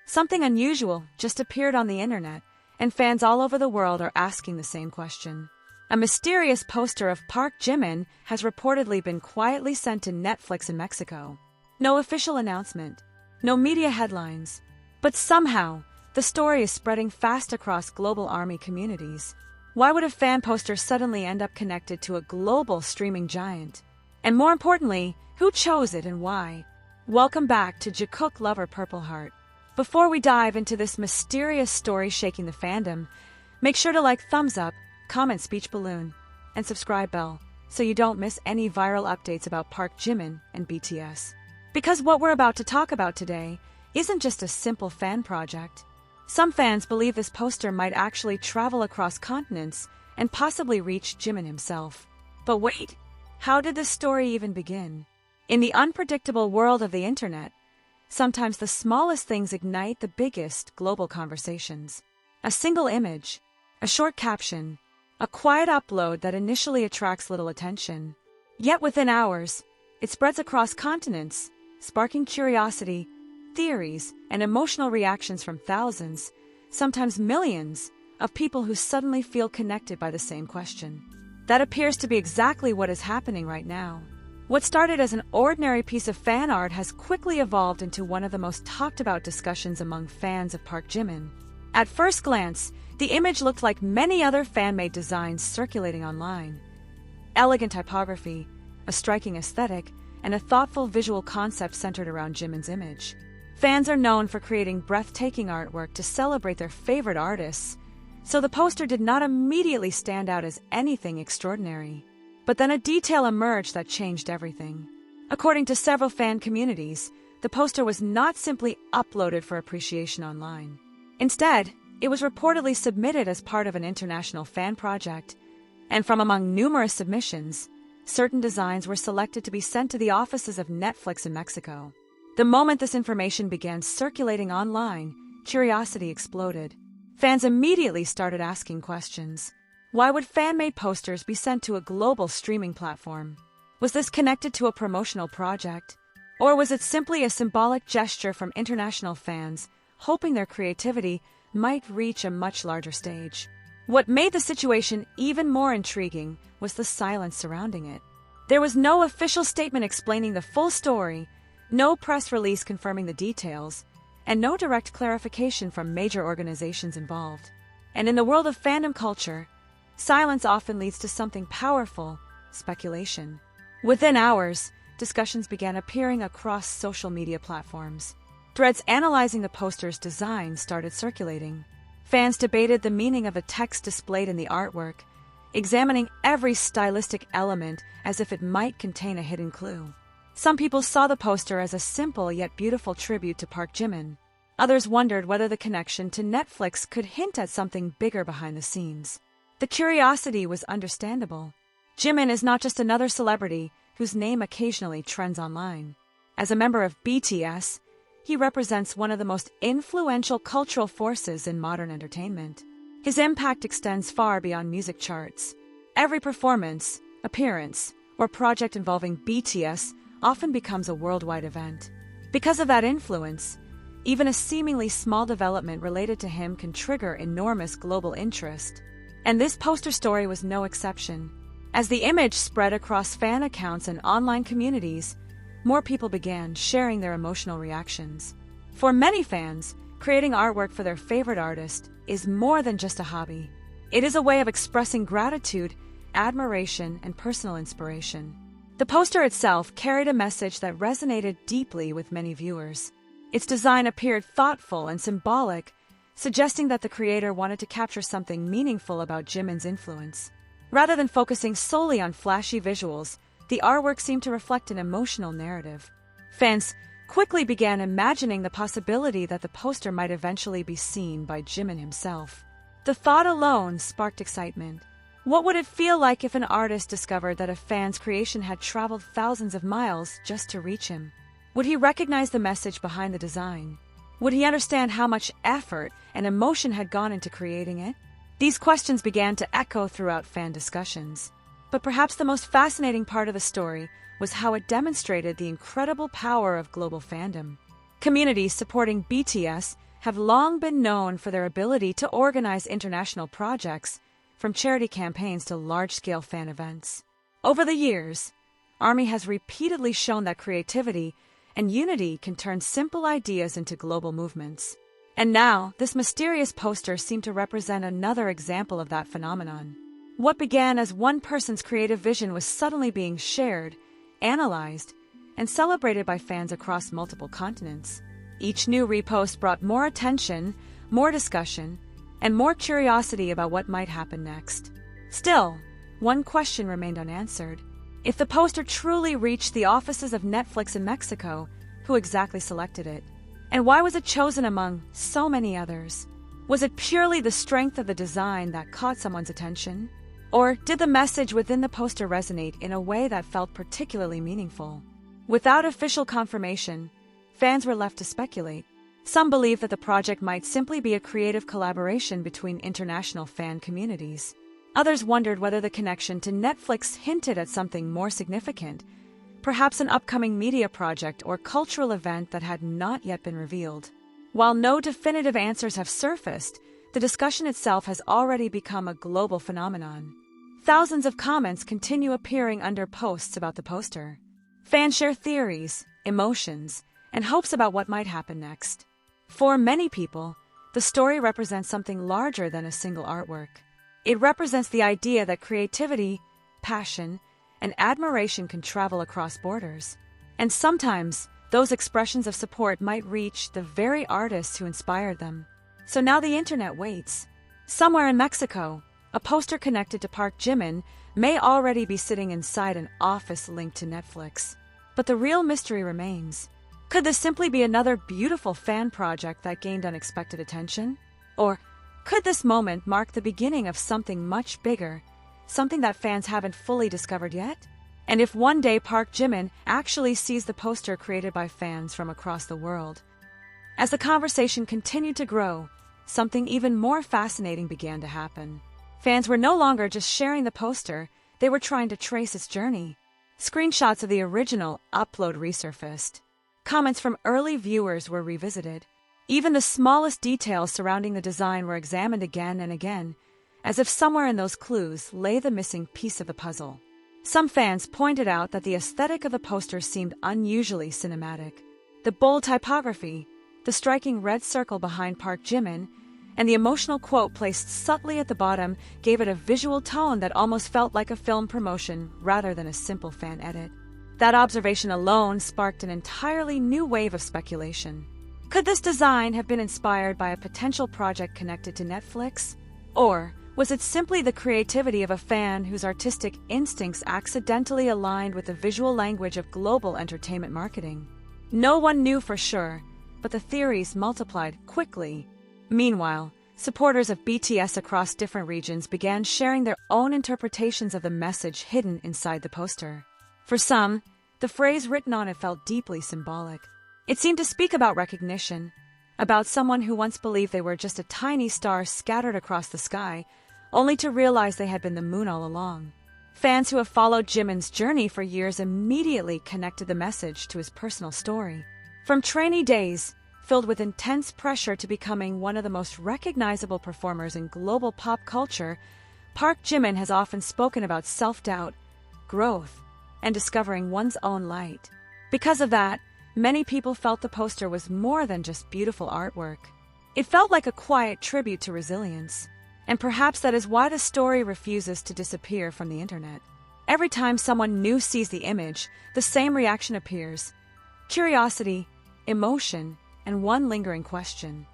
Something unusual just appeared on the internet, and fans all over the world are asking the same question. A mysterious poster of Park Jimin has reportedly been quietly sent to Netflix in Mexico. No official announcement, no media headlines, but somehow, the story is spreading fast across global ARMY communities. Why would a fan poster suddenly end up connected to a global streaming giant? And more importantly, who chose it and why? Welcome back to Jikook Lover Purple Heart. Before we dive into this mysterious story shaking the fandom, make sure to like thumbs up, comment speech balloon, and subscribe bell so you don't miss any viral updates about Park Jimin and BTS. Because what we're about to talk about today isn't just a simple fan project. Some fans believe this poster might actually travel across continents and possibly reach Jimin himself. But wait, how did this story even begin? In the unpredictable world of the internet, sometimes the smallest things ignite the biggest global conversations. A single image, a short caption, a quiet upload that initially attracts little attention. Yet within hours, it spreads across continents, sparking curiosity, theories, and emotional reactions from thousands, sometimes millions, of people who suddenly feel connected by the same question. That appears to be exactly what is happening right now. What started as an ordinary piece of fan art has quickly evolved into one of the most talked about discussions among fans of Park Jimin. At first glance, the image looked like many other fan-made designs circulating online. Elegant typography, a striking aesthetic, and a thoughtful visual concept centered around Jimin's image. Fans are known for creating breathtaking artwork to celebrate their favorite artists, so the poster did not immediately stand out as anything extraordinary. But then a detail emerged that changed everything. According to several fan communities, the poster was not simply uploaded for appreciation online. Instead, it was reportedly submitted as part of an international fan project, and from among numerous submissions, certain designs were selected to be sent to the offices of Netflix in Mexico. The moment this information began circulating online, curiosity exploded. Fans immediately started asking questions. Why would fan-made posters be sent to a global streaming platform? Was this connected to a promotional project? Or was it simply a symbolic gesture from international fans, hoping their creativity might reach a much larger stage? What made the situation even more intriguing was the silence surrounding it. There was no official statement explaining the full story, no press release confirming the details, and no direct clarification from major organizations involved. And in the world of fandom culture, silence often leads to something powerful: speculation. Within hours, discussions began appearing across social media platforms. Threads analyzing the poster's design started circulating. Fans debated the meaning of the text displayed in the artwork, examining every stylistic element as if it might contain a hidden clue. Some people saw the poster as a simple yet beautiful tribute to Park Jimin. Others wondered whether the connection to Netflix could hint at something bigger behind the scenes. The curiosity was understandable. Jimin is not just another celebrity whose name occasionally trends online. As a member of BTS, he represents one of the most influential cultural forces in modern entertainment. His impact extends far beyond music charts. Every performance, appearance, or project involving BTS often becomes a worldwide event. Because of that influence, even a seemingly small development related to him can trigger enormous global interest. And this poster story was no exception. As the image spread across fan accounts and online communities, more people began sharing their emotional reactions. For many fans, creating artwork for their favorite artist is more than just a hobby. It is a way of expressing gratitude, admiration, and personal inspiration. The poster itself carried a message that resonated deeply with many viewers. Its design appeared thoughtful and symbolic, suggesting that the creator wanted to capture something meaningful about Jimin's influence. Rather than focusing solely on flashy visuals, the artwork seemed to reflect an emotional narrative. Fans quickly began imagining the possibility that the poster might eventually be seen by Jimin himself. The thought alone sparked excitement. What would it feel like if an artist discovered that a fan's creation had traveled thousands of miles just to reach him? Would he recognize the message behind the design? Would he understand how much effort and emotion had gone into creating it? These questions began to echo throughout fan discussions. But perhaps the most fascinating part of the story was how it demonstrated the incredible power of global fandom. Communities supporting BTS have long been known for their ability to organize international projects, from charity campaigns to large-scale fan events. Over the years, ARMY has repeatedly shown that creativity and unity can turn simple ideas into global movements. And now, this mysterious poster seemed to represent another example of that phenomenon. What began as one person's creative vision was suddenly being shared, analyzed, and celebrated by fans across multiple continents. Each new repost brought more attention, more discussion, and more curiosity about what might happen next. Still, one question remained unanswered. If the poster truly reached the offices of Netflix in Mexico, who exactly selected it? And why was it chosen among so many others? Was it purely the strength of the design that caught someone's attention? Or did the message within the poster resonate in a way that felt particularly meaningful? Without official confirmation, fans were left to speculate. Some believed that the project might simply be a creative collaboration between international fan communities. Others wondered whether the connection to Netflix hinted at something more significant, perhaps an upcoming media project or cultural event that had not yet been revealed. While no definitive answers have surfaced, the discussion itself has already become a global phenomenon. Thousands of comments continue appearing under posts about the poster. Fans share theories, emotions, and hopes about what might happen next. For many people, the story represents something larger than a single artwork. It represents the idea that creativity, passion, and admiration can travel across borders. And sometimes, those expressions of support might reach the very artists who inspired them. So now the internet waits. Somewhere in Mexico, a poster connected to Park Jimin may already be sitting inside an office linked to Netflix. But the real mystery remains. Could this simply be another beautiful fan project that gained unexpected attention? Or could this moment mark the beginning of something much bigger, something that fans haven't fully discovered yet? And if one day Park Jimin actually sees the poster created by fans from across the world? As the conversation continued to grow, something even more fascinating began to happen. Fans were no longer just sharing the poster, they were trying to trace its journey. Screenshots of the original upload resurfaced. Comments from early viewers were revisited. Even the smallest details surrounding the design were examined again and again, as if somewhere in those clues lay the missing piece of the puzzle. Some fans pointed out that the aesthetic of the poster seemed unusually cinematic. The bold typography, the striking red circle behind Park Jimin, and the emotional quote placed subtly at the bottom gave it a visual tone that almost felt like a film promotion rather than a simple fan edit. That observation alone sparked an entirely new wave of speculation. Could this design have been inspired by a potential project connected to Netflix? Or was it simply the creativity of a fan whose artistic instincts accidentally aligned with the visual language of global entertainment marketing? No one knew for sure, but the theories multiplied quickly. Meanwhile, supporters of BTS across different regions began sharing their own interpretations of the message hidden inside the poster. For some, the phrase written on it felt deeply symbolic. It seemed to speak about recognition, about someone who once believed they were just a tiny star scattered across the sky, only to realize they had been the moon all along. Fans who have followed Jimin's journey for years immediately connected the message to his personal story. From trainee days, filled with intense pressure to becoming one of the most recognizable performers in global pop culture, Park Jimin has often spoken about self-doubt, growth, and discovering one's own light. Because of that, many people felt the poster was more than just beautiful artwork. It felt like a quiet tribute to resilience. And perhaps that is why the story refuses to disappear from the internet. Every time someone new sees the image, the same reaction appears: curiosity, emotion, and one lingering question.